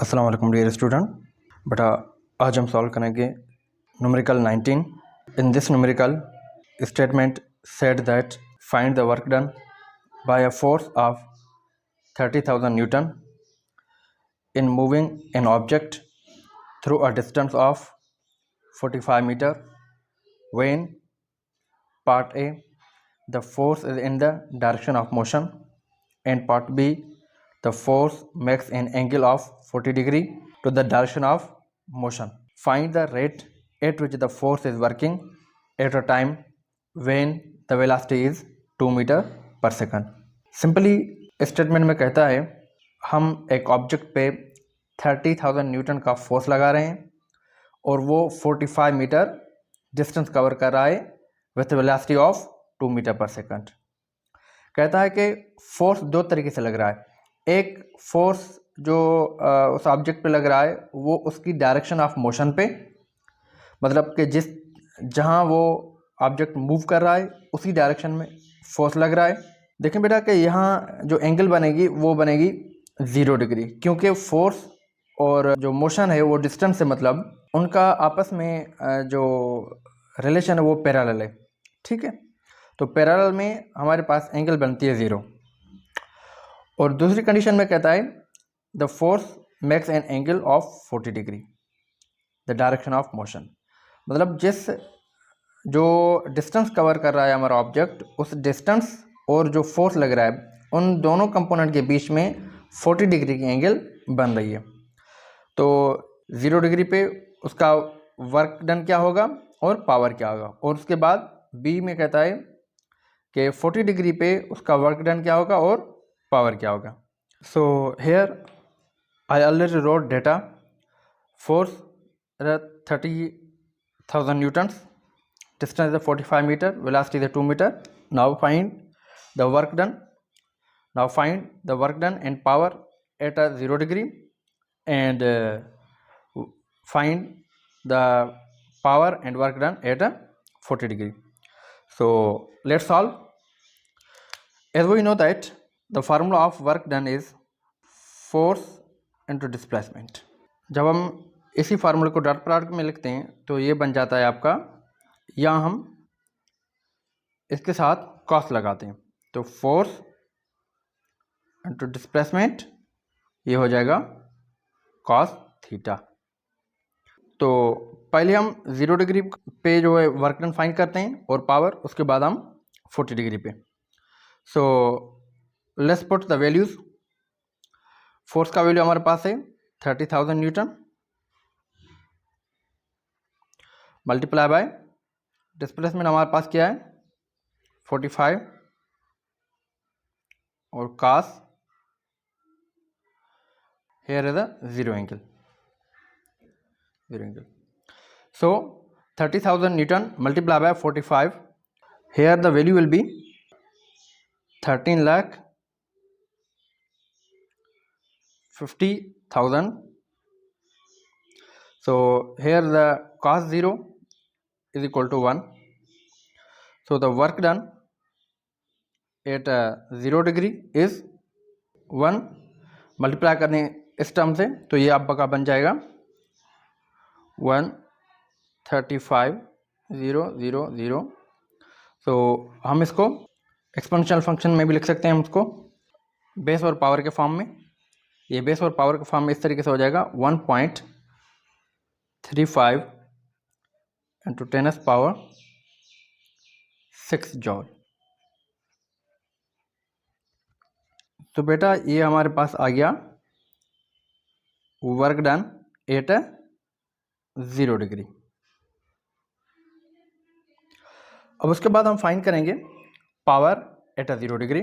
अस्सलाम वालेकुम dear student. बेटा आज हम सॉल्व करेंगे numerical 19। In this numerical statement said that find the work done by a force of 30,000 newton in moving an object through a distance of 45 metre when part A the force is in the direction of motion and part B the force makes an angle of 40 degree to the direction of motion. Find the rate at which the force is working at a time when the velocity is 2 meter per second. Simply statement में कहता है हम एक object पे 30,000 Newton का force लगा रहे हैं और वो 45 मीटर डिस्टेंस कवर कर रहा है विथ वेलोसिटी ऑफ 2 मीटर पर सेकंड। कहता है कि फोर्स दो तरीके से लग रहा है। एक फोर्स जो उस ऑब्जेक्ट पे लग रहा है वो उसकी डायरेक्शन ऑफ मोशन पे, मतलब कि जहां वो ऑब्जेक्ट मूव कर रहा है उसी डायरेक्शन में फोर्स लग रहा है। देखें बेटा कि यहाँ जो एंगल बनेगी वो बनेगी 0 डिग्री, क्योंकि फोर्स और जो मोशन है वो डिस्टेंस से मतलब उनका आपस में जो रिलेशन है वो पैरेलल है। ठीक है, तो पैरेलल में हमारे पास एंगल बनती है 0। और दूसरी कंडीशन में कहता है the force makes an angle of 40 degree the direction of motion, मतलब जो डिस्टेंस कवर कर रहा है हमारा ऑब्जेक्ट उस डिस्टेंस और जो फोर्स लग रहा है उन दोनों कंपोनेंट के बीच में 40 डिग्री की एंगल बन रही है। तो 0 डिग्री पे उसका वर्क डन क्या होगा और पावर क्या होगा, और उसके बाद बी में कहता है कि 40 डिग्री पे उसका वर्क डन क्या होगा और पावर क्या होगा। So here I already wrote data force 30,000 newtons, distance is 45 metre, velocity is 2 metre. Now find the work done, now find the work done and power at a 0 degree and find the power and work done at a 40 degree. So let's solve. As we know that the formula of work done is force into displacement. जब हम इसी फार्मूले co dot product में लिखते हैं तो ये बन जाता है आपका, या हम इसके साथ कॉस लगाते हैं तो फोर्स इंटू डिस्प्लेसमेंट ये हो जाएगा कॉस थीटा। तो पहले हम 0 डिग्री पे जो है वर्क डन फाइंड करते हैं और पावर, उसके बाद हम 40 डिग्री पे। So let's put the values. Force का वैल्यू हमारे पास है 30,000 न्यूटन मल्टीप्लाई बाय डिस्प्लेसमेंट हमारे पास क्या है 45 और cos here is a zero angle. So 30,000 Newton multiplied by 45. Here the value will be 13,50,000. So here the cos 0 is equal to 1. So the work done at 0 degree is 1. Multiply करने इस term से तो ये आपका बन जाएगा 135,000। तो हम इसको एक्सपोनेंशियल फंक्शन में भी लिख सकते हैं, हम उसको बेस और पावर के फॉर्म में। ये बेस और पावर के फॉर्म में इस तरीके से हो जाएगा 1.35 इंटू 10⁻⁶ जॉल। तो बेटा ये हमारे पास आ गया वर्क डन एट 0 डिग्री। अब उसके बाद हम फाइंड करेंगे पावर एट 0 डिग्री।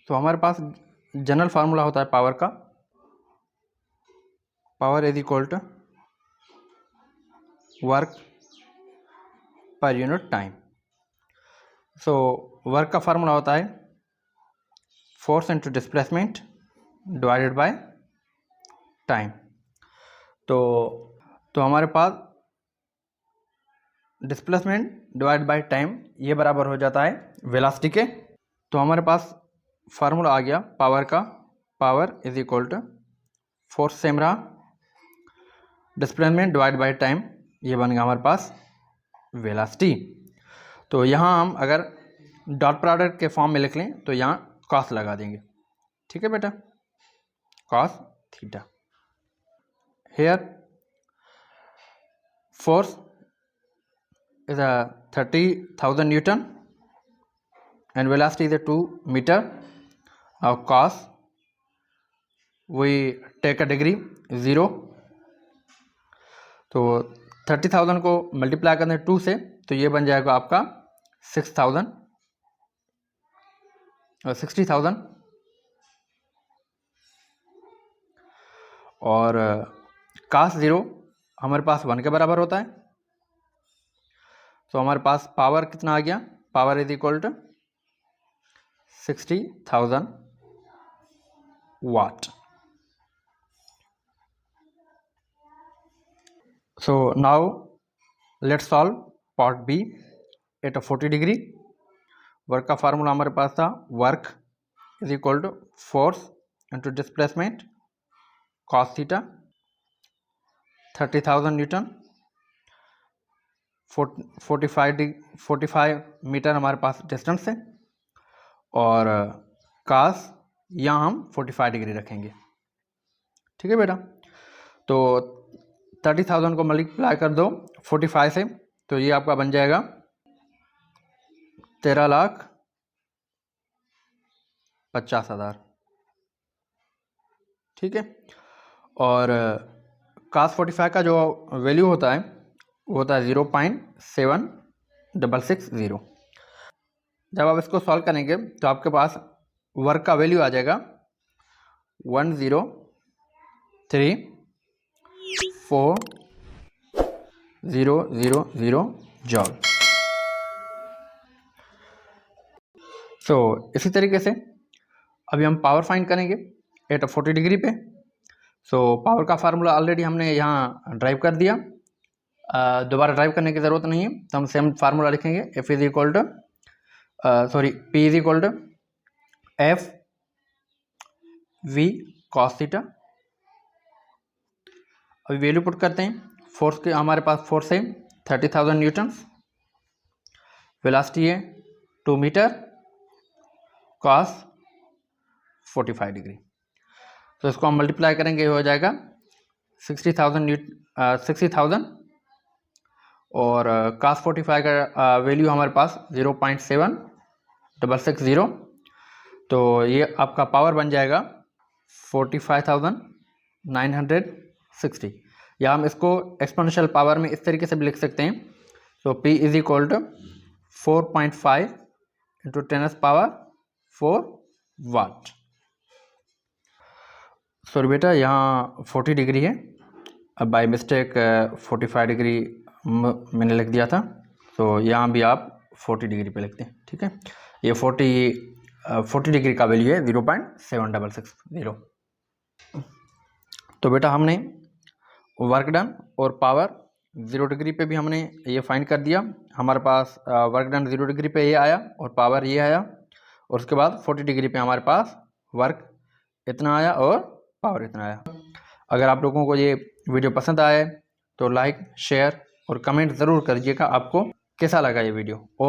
तो हमारे पास जनरल फार्मूला होता है पावर का, power is equal to work per unit time. So work का फार्मूला होता है force into displacement divided by time. तो हमारे पास डिस्प्लेसमेंट डिवाइड बाय टाइम ये बराबर हो जाता है वेलोसिटी के। तो हमारे पास फार्मूला आ गया पावर का, power is equal to force same रहा, डिस्प्लेसमेंट डिवाइड बाय टाइम, ये बन गया हमारे पास वेलोसिटी। तो यहाँ हम अगर डॉट प्रोडक्ट के फॉर्म में लिख लें तो यहाँ कॉस लगा देंगे, ठीक है बेटा, cos theta. Here force is a 30,000 newton and velocity is a 2 meter. Now cos we take a degree 0, तो 30,000 को मल्टीप्लाई करने 2 से तो ये बन जाएगा आपका 60,000 और cos 0 हमारे पास 1 के बराबर होता है। तो हमारे पास पावर कितना आ गया, power is equal to 60,000 watt. So now let's solve part B at a 40 degree. Work का फार्मूला हमारे पास था, work is equal to force into displacement cos theta, 30,000 newton, 45 metre हमारे पास डिस्टेंस है, और कास यहाँ हम 45 डिग्री रखेंगे, ठीक है बेटा। तो 30,000 को मल्टीप्लाई कर दो 45 से तो ये आपका बन जाएगा 13,50,000, ठीक है। और कास 45 का जो वैल्यू होता है वो होता है 0.7660। जब आप इसको सॉल्व करेंगे तो आपके पास वर्क का वैल्यू आ जाएगा 1034000 जॉल। तो इसी तरीके से अभी हम पावर फाइंड करेंगे एट 40 डिग्री पे। सो पावर का फार्मूला ऑलरेडी हमने यहाँ ड्राइव कर दिया, दोबारा ड्राइव करने की ज़रूरत नहीं है, तो हम सेम फार्मूला लिखेंगे, F is equal to P is equal to F V cos theta. अभी वैल्यू पुट करते हैं, फोर्स के हमारे पास फोर्स है 30,000 न्यूटन, वेलोसिटी है 2 मीटर, कॉस 45 डिग्री। तो इसको हम मल्टीप्लाई करेंगे, हो जाएगा 60,000 और cos 45 का वैल्यू हमारे पास 0.7660। तो ये आपका पावर बन जाएगा 45,960, या हम इसको एक्सपोनेंशियल पावर में इस तरीके से भी लिख सकते हैं। तो P is equal to 4.5 into 10⁻⁴ watt. Sorry बेटा, यहाँ 40 डिग्री है, अब बाय मिस्टेक 45 डिग्री मैंने लिख दिया था, तो यहाँ भी आप 40 डिग्री पे लिखते हैं, ठीक है। ये 40 डिग्री का वैल्यू है 0.7660। तो बेटा हमने वर्क डन और पावर 0 डिग्री पे भी हमने ये फाइंड कर दिया। हमारे पास वर्क डन 0 डिग्री पे ये आया और पावर ये आया, और उसके बाद 40 डिग्री पे हमारे पास वर्क इतना आया और पावर इतना आया। अगर आप लोगों को ये वीडियो पसंद आए तो लाइक, शेयर और कमेंट ज़रूर करिएगा आपको कैसा लगा ये वीडियो। और